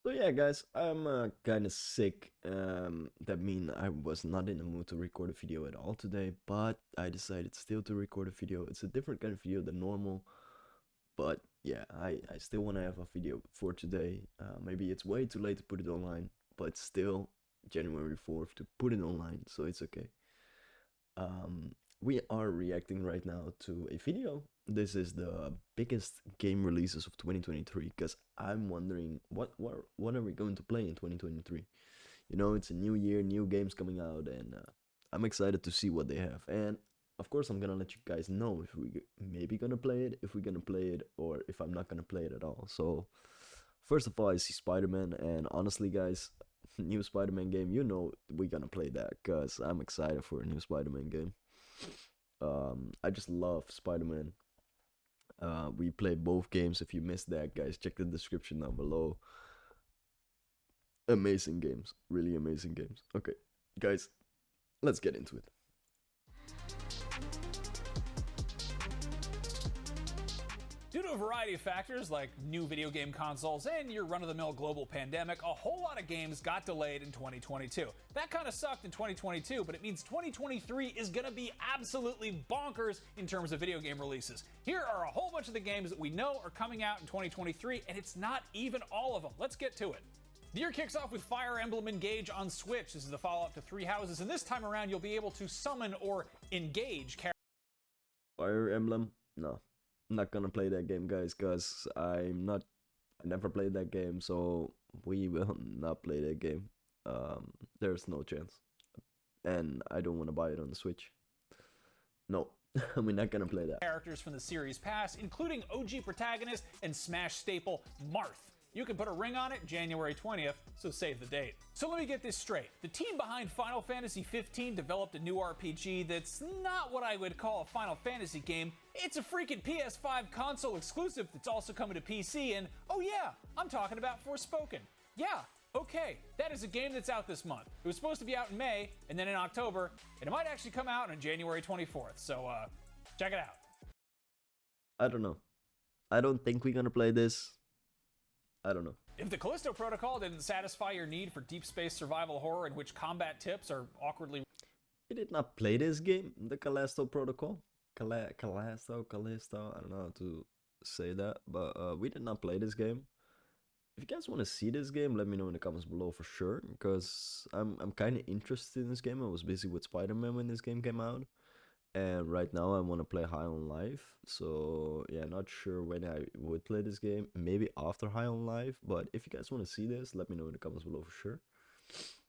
So yeah, guys, I'm kind of sick. That mean I was not in the mood to record a video at all today, but I decided still to record a video. It's a different kind of video than normal, but yeah, I still want to have a video for today. Maybe it's way too late to put it online, but still January 4th to put it online, so it's okay. Um, we are reacting right now to a video. This is the biggest game releases of 2023 because I'm wondering what are we going to play in 2023. You know, it's a new year, new games coming out, and I'm excited to see what they have. And of course, I'm gonna let you guys know if we maybe gonna play it, if we're gonna play it, or if I'm not gonna play it at all. So first of all, I see Spider-Man, and honestly, guys, new Spider-Man game, you know we're gonna play that because I'm excited for a new Spider-Man game. I just love Spider-Man. We play both games. If you missed that, guys, check the description down below. Amazing games, really amazing games. Okay, guys, let's get into it. Due to a variety of factors like new video game consoles and your run-of-the-mill global pandemic, a whole lot of games got delayed in 2022. That kind of sucked in 2022, but it means 2023 is going to be absolutely bonkers in terms of video game releases. Here are a whole bunch of the games that we know are coming out in 2023, and it's not even all of them. Let's get to it. The year kicks off with Fire Emblem Engage on Switch. This is the follow-up to Three Houses, and this time around you'll be able to summon or engage characters. Fire Emblem? No. I'm not gonna play that game, guys, because I never played that game, so we will not play that game. There's no chance. And I don't want to buy it on the Switch. No, we're not gonna play that. Characters from the series past, including OG protagonist and Smash staple Marth. You can put a ring on it January 20th, so save the date. So let me get this straight. The team behind Final Fantasy 15 developed a new RPG that's not what I would call a Final Fantasy game. It's a freaking PS5 console exclusive that's also coming to PC, and oh yeah, I'm talking about Forspoken. Yeah, okay, that is a game that's out this month. It was supposed to be out in May, and then in October, and it might actually come out on January 24th, so check it out. I don't know. I don't think we're gonna play this. I don't know. If the Callisto Protocol didn't satisfy your need for deep space survival horror in which combat tips are awkwardly... We did not play this game, the Callisto Protocol. Callisto, I don't know how to say that, but we did not play this game. If you guys want to see this game, let me know in the comments below for sure, because I'm kind of interested in this game. I was busy with Spider-Man when this game came out, and right now I want to play High on Life, so yeah, not sure when I would play this game, maybe after High on Life, but if you guys want to see this, let me know in the comments below for sure.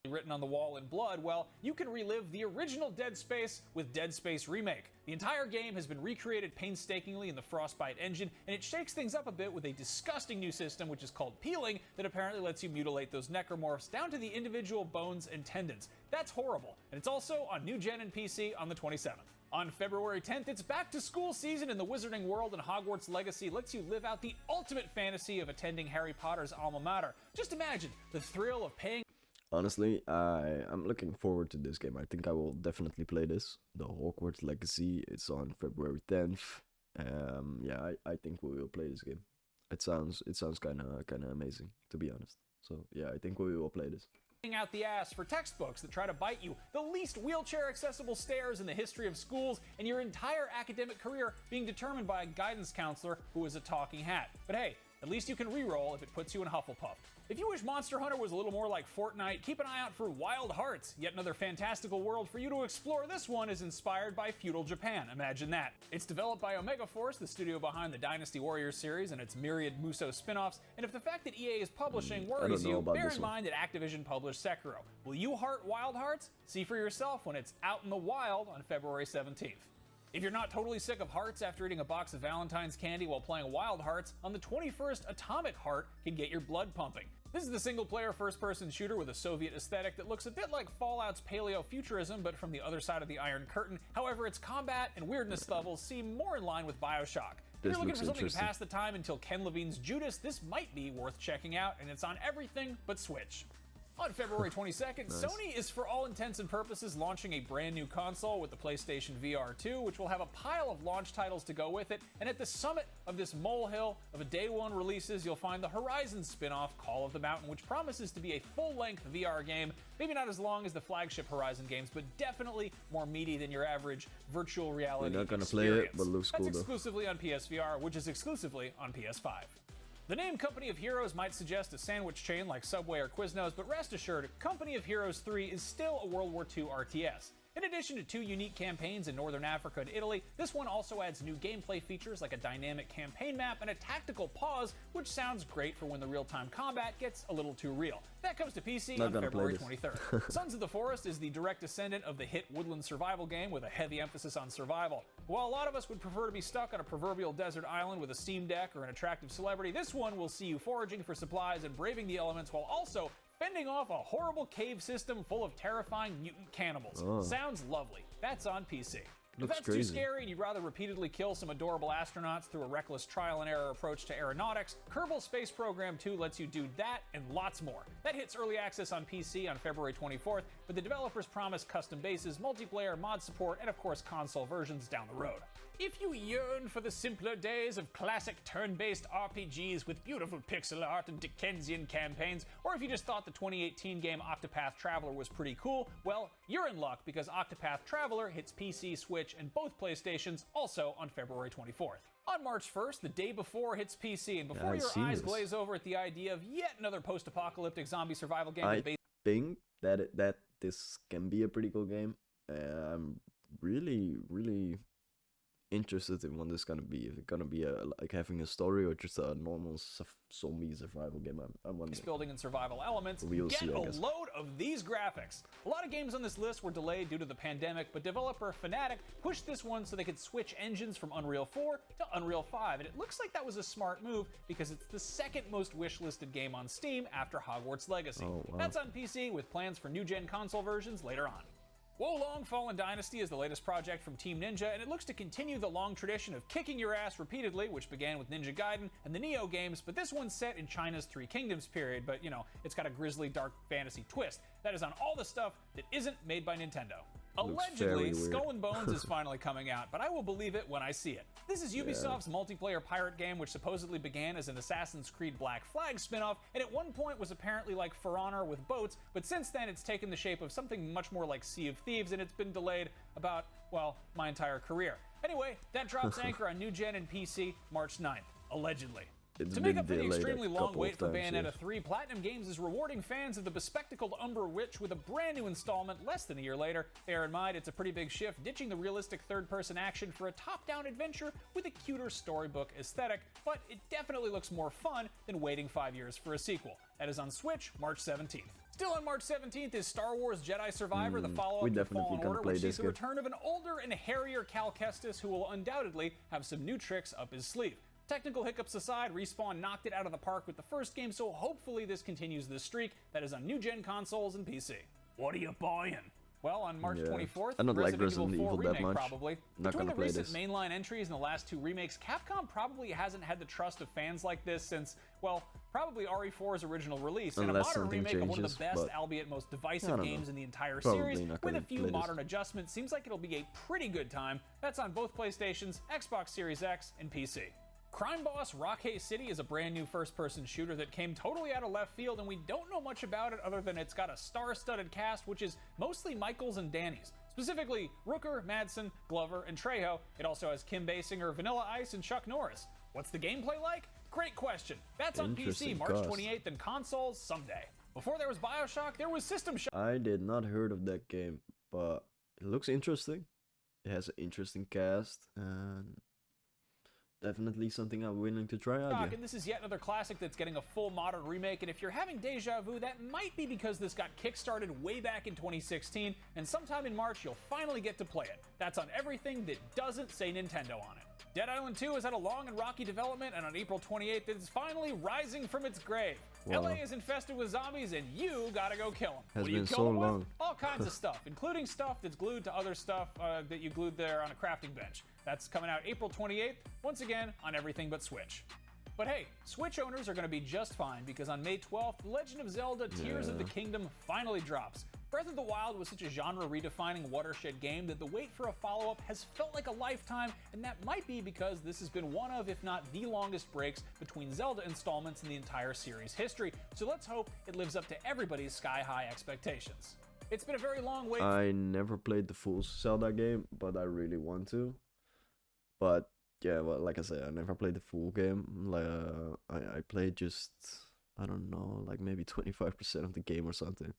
Written on the wall in blood, well, you can relive the original Dead Space with Dead Space Remake. The entire game has been recreated painstakingly in the Frostbite engine, and it shakes things up a bit with a disgusting new system which is called peeling that apparently lets you mutilate those necromorphs down to the individual bones and tendons. That's horrible, and it's also on new gen and PC on the 27th. On February 10th, it's back to school season in the Wizarding World, and Hogwarts Legacy lets you live out the ultimate fantasy of attending Harry Potter's alma mater. Just imagine the thrill of paying... Honestly, I'm looking forward to this game. I think I will definitely play this. The Hogwarts Legacy, it's on February 10th. Yeah, I think we will play this game. It sounds kind of amazing, to be honest. So yeah, I think we will play this. Out the ass for textbooks that try to bite you, the least wheelchair accessible stairs in the history of schools, and your entire academic career being determined by a guidance counselor who is a talking hat. But hey, at least you can re-roll if it puts you in Hufflepuff. If you wish Monster Hunter was a little more like Fortnite, keep an eye out for Wild Hearts, yet another fantastical world for you to explore. This one is inspired by feudal Japan, imagine that. It's developed by Omega Force, the studio behind the Dynasty Warriors series and its myriad Muso spin-offs, and if the fact that EA is publishing worries you, bear in mind that Activision published Sekiro. Will you heart Wild Hearts? See for yourself when it's out in the wild on February 17th. If you're not totally sick of hearts after eating a box of Valentine's candy while playing Wild Hearts, on the 21st, Atomic Heart can get your blood pumping. This is the single-player first-person shooter with a Soviet aesthetic that looks a bit like Fallout's paleo-futurism, but from the other side of the Iron Curtain. However, its combat and weirdness levels seem more in line with BioShock. If you're looking for something to pass the time until Ken Levine's Judas, this might be worth checking out, and it's on everything but Switch. On February 22nd, Nice. Sony is for all intents and purposes launching a brand new console with the PlayStation VR 2, which will have a pile of launch titles to go with it. And at the summit of this molehill of a day one releases, you'll find the Horizon spin-off Call of the Mountain, which promises to be a full-length VR game. Maybe not as long as the flagship Horizon games, but definitely more meaty than your average virtual reality We're not gonna experience. play it, but looks cool That's though. exclusively on PSVR, which is exclusively on PS5. The name Company of Heroes might suggest a sandwich chain like Subway or Quiznos, but rest assured, Company of Heroes 3 is still a World War II RTS. In addition to 2 unique campaigns in Northern Africa and Italy, this one also adds new gameplay features like a dynamic campaign map and a tactical pause, which sounds great for when the real-time combat gets a little too real. That comes to PC Not on gonna play February this. 23rd. Sons of the Forest is the direct descendant of the hit woodland survival game with a heavy emphasis on survival. While a lot of us would prefer to be stuck on a proverbial desert island with a Steam Deck or an attractive celebrity, this one will see you foraging for supplies and braving the elements while also fending off a horrible cave system full of terrifying mutant cannibals. Oh. Sounds lovely. That's on PC. If Looks that's too crazy. scary and you'd rather repeatedly kill some adorable astronauts through a reckless trial and error approach to aeronautics, Kerbal Space Program 2 lets you do that and lots more. That hits early access on PC on February 24th, but the developers promise custom bases, multiplayer, mod support, and of course console versions down the road. If you yearn for the simpler days of classic turn-based RPGs with beautiful pixel art and Dickensian campaigns, or if you just thought the 2018 game Octopath Traveler was pretty cool, well, you're in luck because Octopath Traveler hits PC, Switch, and both PlayStations also on February 24th. On March 1st, the day before hits PC, and before I've your seen eyes this. glaze over at the idea of yet another post-apocalyptic zombie survival game I with think that this can be a pretty cool game. I'm really interested in what this is gonna be. If it's gonna be like having a story or just a normal zombie survival game. I'm wondering. base building and survival elements, We'll get see, I a guess. load of these graphics. A lot of games on this list were delayed due to the pandemic, but developer Fnatic pushed this one so they could switch engines from Unreal 4 to Unreal 5, and it looks like that was a smart move because it's the second most wishlisted game on Steam after Hogwarts Legacy. Oh, wow. That's on PC with plans for new-gen console versions later on. Wolong Fallen Dynasty is the latest project from Team Ninja, and it looks to continue the long tradition of kicking your ass repeatedly, which began with Ninja Gaiden and the Neo games, but this one's set in China's Three Kingdoms period, but you know, it's got a grisly dark fantasy twist. That is on all the stuff that isn't made by Nintendo. Looks Allegedly, very weird. Skull and Bones is finally coming out, but I will believe it when I see it. This is Ubisoft's multiplayer pirate game, which supposedly began as an Assassin's Creed Black Flag spinoff, and at one point was apparently like For Honor with boats, but since then it's taken the shape of something much more like Sea of Thieves, and it's been delayed about, well, my entire career. Anywor, that drops anchor on new gen and PC March 9th, allegedly. It's To make been up for the delayed a extremely long couple wait of for times, Bayonetta yes. 3, Platinum Games is rewarding fans of the bespectacled Umber Witch with a brand new installment less than a year later. Bear in mind, it's a pretty big shift, ditching the realistic third-person action for a top-down adventure with a cuter storybook aesthetic, but it definitely looks more fun than waiting 5 years for a sequel. That is on Switch, March 17th. Still on March 17th is Star Wars Jedi Survivor, the follow-up we to definitely Fallen can Order, play which sees this the game. return of an older and hairier Cal Kestis who will undoubtedly have some new tricks up his sleeve. Technical hiccups aside, Respawn knocked it out of the park with the first game, so hopefully this continues this streak that is on new-gen consoles and PC. What are you buying? Well, on March Yeah. 24th, I don't like Resident Resident Evil 4 Evil that remake much. probably. Not Between gonna the play recent this. mainline entries and the last 2 remakes, Capcom probably hasn't had the trust of fans like this since, well, probably RE4's original release, and a Unless modern something remake of one of changes, the best, but albeit most I divisive don't games know. in the entire Probably series, not with a gonna few play this. modern adjustments, seems like it'll be a pretty good time. That's on both PlayStations, Xbox Series X, and PC. Crime Boss Rockhay City is a brand new first-person shooter that came totally out of left field, and we don't know much about it other than it's got a star-studded cast, which is mostly Michaels and Danny's. Specifically, Rooker, Madsen, Glover, and Trejo. It also has Kim Basinger, Vanilla Ice, and Chuck Norris. What's the gameplay like? Great question. That's on PC Interesting March cast. 28th and consoles someday. Before there was BioShock, there was System Shock. I did not heard of that game, but it looks interesting. It has an interesting cast and definitely something I'm willing to try out. Yeah. And this is yet another classic that's getting a full modern remake, and if you're having deja vu, that might be because this got kickstarted way back in 2016, and sometime in March you'll finally get to play it. That's on everything that doesn't say Nintendo on it. Dead Island 2 has had a long and rocky development, and on April 28th it is finally rising from its grave. Wow. LA is infested with zombies, and you gotta go kill them. Has What do you been kill so them with? long. All kinds of stuff, including stuff that's glued to other stuff that you glued there on a crafting bench. That's coming out April 28th, once again on everything but Switch. But hey, Switch owners are going to be just fine because on May 12th, The Legend of Zelda Tears of the Kingdom finally drops. Breath of the Wild was such a genre-redefining watershed game that the wait for a follow-up has felt like a lifetime, and that might be because this has been one of, if not the longest breaks between Zelda installments in the entire series' history, so let's hope it lives up to everybody's sky-high expectations. It's been a very long wait. I never played the full Zelda game, but I really want to. But yeah, well, like I said, I never played the full game. Like I played just, I don't know, like maybe 25% of the game or something.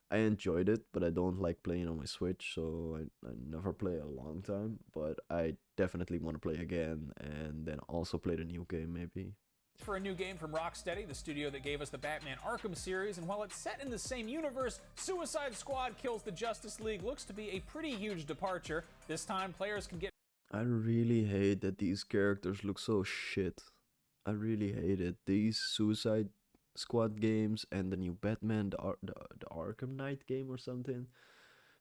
I enjoyed it, but I don't like playing on my Switch, so I never play a long time. But I definitely want to play again, and then also play the new game maybe. For a new game from Rocksteady, the studio that gave us the Batman Arkham series, and while it's set in the same universe, Suicide Squad Kills the Justice League looks to be a pretty huge departure. This time, players can get... I really hate that these characters look so shit. I really hate it. These Suicide Squad games and the new Batman, the Arkham Knight game or something.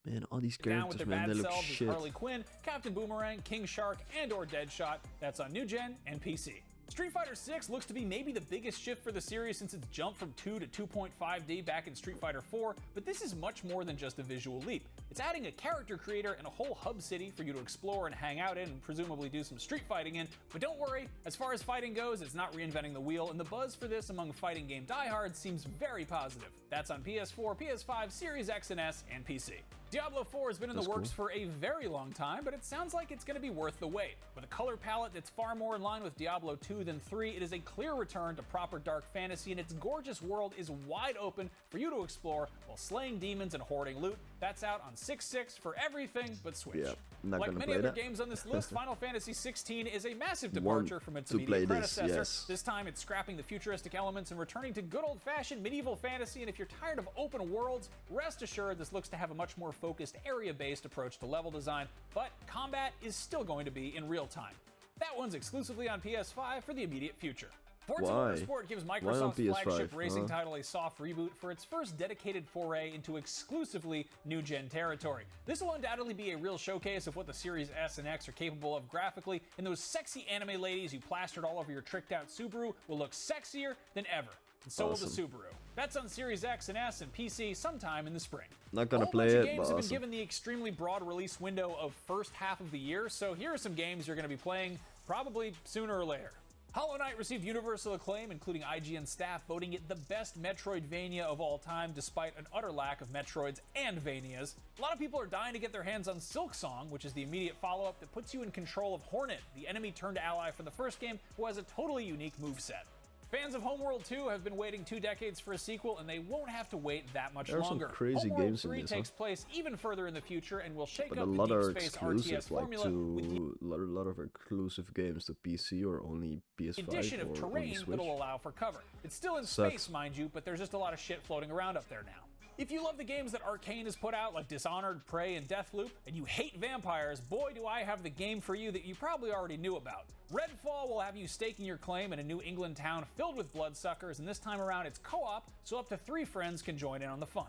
Man, all these down with characters, their man, bad they look selves shit. Harley Quinn, Captain Boomerang, King Shark, and or Deadshot. That's on New Gen and PC. Street Fighter 6 looks to be maybe the biggest shift for the series since its jump from 2 to 2.5D back in Street Fighter 4, but this is much more than just a visual leap. It's adding a character creator and a whole hub city for you to explore and hang out in and presumably do some street fighting in, but don't worry, as far as fighting goes, it's not reinventing the wheel, and the buzz for this among fighting game diehards seems very positive. That's on PS4, PS5, Series X and S, and PC. Diablo 4 has been in the works for a very long time, but it sounds like it's going to be worth the wait. With a color palette that's far more in line with Diablo 2 than 3, it is a clear return to proper dark fantasy, and its gorgeous world is wide open for you to explore while slaying demons and hoarding loot. That's out on 6.6 for everything but Switch. Yep, not like gonna many play other that. games on this list, Final Fantasy XVI is a massive Want departure from its to play immediate this, predecessor. yes. This time it's scrapping the futuristic elements and returning to good old-fashioned medieval fantasy, and if you're tired of open worlds, rest assured this looks to have a much more focused area-based approach to level design, but combat is still going to be in real time. That one's exclusively on PS5 for the immediate future. Forza Why? Motorsport gives Why on Microsoft's PS5, flagship racing huh? title a soft reboot for its first dedicated foray into exclusively new-gen territory. This will undoubtedly be a real showcase of what the Series S and X are capable of graphically, and those sexy anime ladies you plastered all over your tricked-out Subaru will look sexier than ever. And so will the Subaru. That's on Series X and S and PC sometime in the spring. Not gonna A whole play bunch of it, games but have been awesome. given the extremely broad release window of first half of the year, so here are some games you're going to be playing probably sooner or later. Hollow Knight received universal acclaim, including IGN staff voting it the best Metroidvania of all time, despite an utter lack of Metroids and Vanias. A lot of people are dying to get their hands on Silksong, which is the immediate follow-up that puts you in control of Hornet, the enemy-turned-ally from the first game, who has a totally unique moveset. Fans of Homeworld 2 have been waiting 2 decades for a sequel, and they won't have to wait that much There are some longer. crazy Homeworld games in 3 this, takes place even further in the future and will shake But up a the lot are Deep Space exclusive, RTS like formula with the to lot of exclusive games to PC or only PS5 addition of or only terrain Switch. that'll allow for cover. It's still in Sucks. space, mind you, but there's just a lot of shit floating around up there now. If you love the games that Arcane has put out, like Dishonored, Prey, and Deathloop, and you hate vampires, boy do I have the game for you that you probably already knew about. Redfall will have you staking your claim in a New England town filled with bloodsuckers, and this time around it's co-op, so up to 3 friends can join in on the fun.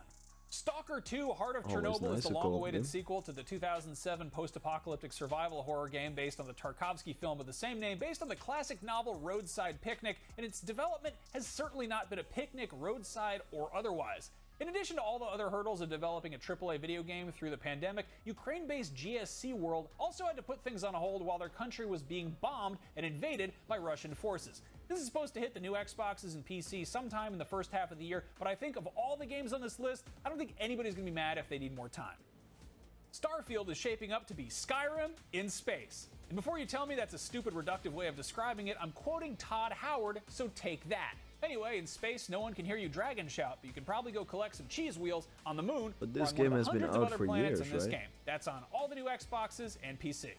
Stalker 2 Heart of Always Chernobyl nice, is the a co-op long-awaited game. sequel to the 2007 post-apocalyptic survival horror game based on the Tarkovsky film of the same name, based on the classic novel Roadside Picnic, and its development has certainly not been a picnic, roadside, or otherwise. In addition to all the other hurdles of developing a AAA video game through the pandemic, Ukraine-based GSC World also had to put things on hold while their country was being bombed and invaded by Russian forces. This is supposed to hit the new Xboxes and PC sometime in the first half of the year, but I think of all the games on this list, I don't think anybody's gonna be mad if they need more time. Starfield is shaping up to be Skyrim in space. And before you tell me that's a stupid, reductive way of describing it, I'm quoting Todd Howard, so take that. Anyway, in space, no one can hear you dragon shout, but you can probably go collect some cheese wheels on the moon. But or this on one game of the has been hundreds of out other for planets years, in this right? game. That's on all the new Xboxes and PC.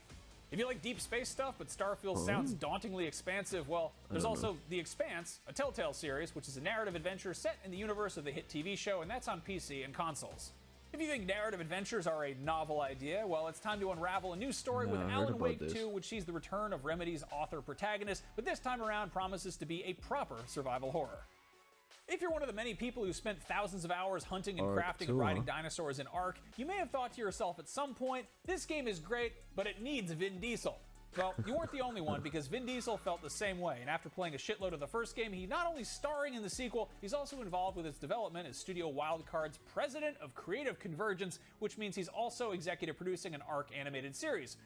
If you like deep space stuff, but Starfield sounds dauntingly expansive, well, there's also The Expanse, a Telltale series, which is a narrative adventure set in the universe of the hit TV show, and that's on PC and consoles. If you think narrative adventures are a novel idea, well, it's time to unravel a new story with I heard Alan about Wake this. 2, which sees the return of Remedy's author-protagonist, but this time around promises to be a proper survival horror. If you're one of the many people who spent thousands of hours hunting and Ark crafting 2, and riding huh? dinosaurs in Ark, you may have thought to yourself at some point, this game is great, but it needs Vin Diesel. Well, you weren't the only one, because Vin Diesel felt the same way, and after playing a shitload of the first game, he's not only starring in the sequel, he's also involved with its development as Studio Wildcard's president of creative convergence, which means he's also executive producing an ARC animated series.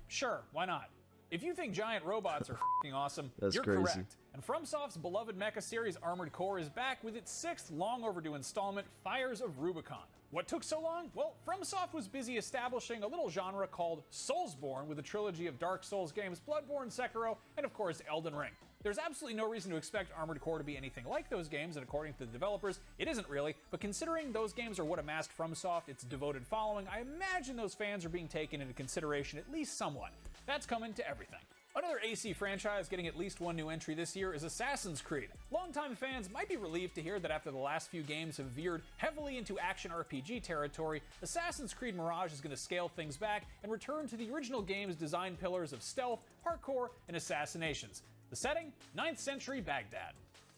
Sure, why not? If you think giant robots are f***ing awesome, That's you're crazy. correct. And FromSoft's beloved mecha series Armored Core is back with its 6th long overdue installment, Fires of Rubicon. What took so long? Well, FromSoft was busy establishing a little genre called Soulsborne with a trilogy of Dark Souls games, Bloodborne, Sekiro, and of course Elden Ring. There's absolutely no reason to expect Armored Core to be anything like those games, and according to the developers, it isn't really, but considering those games are what amassed FromSoft its devoted following, I imagine those fans are being taken into consideration at least somewhat. That's coming to everything. Another AC franchise getting at least one new entry this year is Assassin's Creed. Longtime fans might be relieved to hear that after the last few games have veered heavily into action RPG territory, Assassin's Creed Mirage is going to scale things back and return to the original game's design pillars of stealth, parkour, and assassinations. The setting? 9th century Baghdad.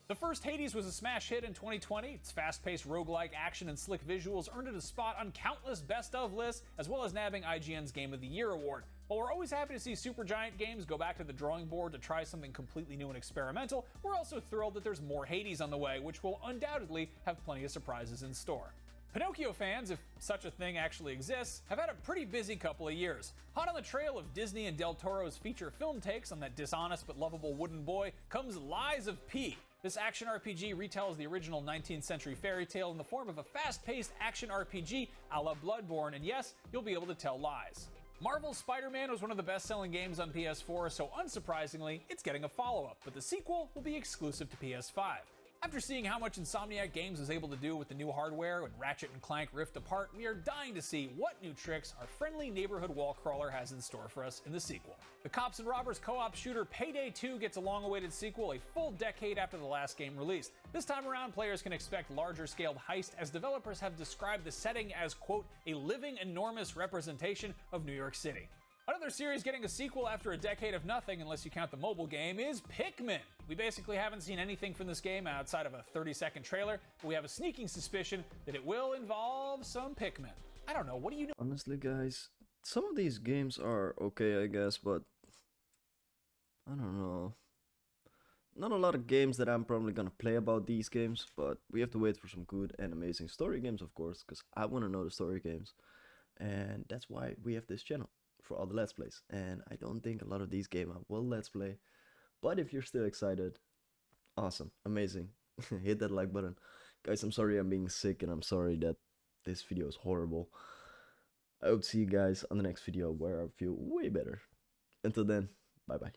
The first Hades was a smash hit in 2020. Its fast-paced roguelike action and slick visuals earned it a spot on countless best-of lists, as well as nabbing IGN's Game of the Year award. While we're always happy to see Supergiant Games go back to the drawing board to try something completely new and experimental, we're also thrilled that there's more Hades on the way, which will undoubtedly have plenty of surprises in store. Pinocchio fans, if such a thing actually exists, have had a pretty busy couple of years. Hot on the trail of Disney and Del Toro's feature film takes on that dishonest but lovable wooden boy comes Lies of P. This action RPG retells the original 19th century fairy tale in the form of a fast-paced action RPG a la Bloodborne, and yes, you'll be able to tell lies. Marvel's Spider-Man was one of the best-selling games on PS4, so unsurprisingly, it's getting a follow-up, but the sequel will be exclusive to PS5. After seeing how much Insomniac Games was able to do with the new hardware and Ratchet & Clank Rift Apart, we are dying to see what new tricks our friendly neighborhood wall crawler has in store for us in the sequel. The cops and robbers co-op shooter Payday 2 gets a long-awaited sequel a full decade after the last game released. This time around, players can expect larger-scaled heist, as developers have described the setting as, quote, a living enormous representation of New York City. Another series getting a sequel after a decade of nothing, unless you count the mobile game, is Pikmin. We basically haven't seen anything from this game outside of a 30-second trailer, but we have a sneaking suspicion that it will involve some Pikmin. I don't know, what do you know? Honestly, guys, some of these games are okay, I guess, but I don't know. Not a lot of games that I'm probably gonna play about these games, but we have to wait for some good and amazing story games, of course, because I want to know the story games. And that's why we have this channel, for all the Let's Plays. And I don't think a lot of these games I will Let's Play, but if you're still excited, awesome, amazing. Hit that like button. Guys, I'm sorry I'm being sick, and I'm sorry that this video is horrible. I hope to see you guys on the next video where I feel way better. Until then, bye bye.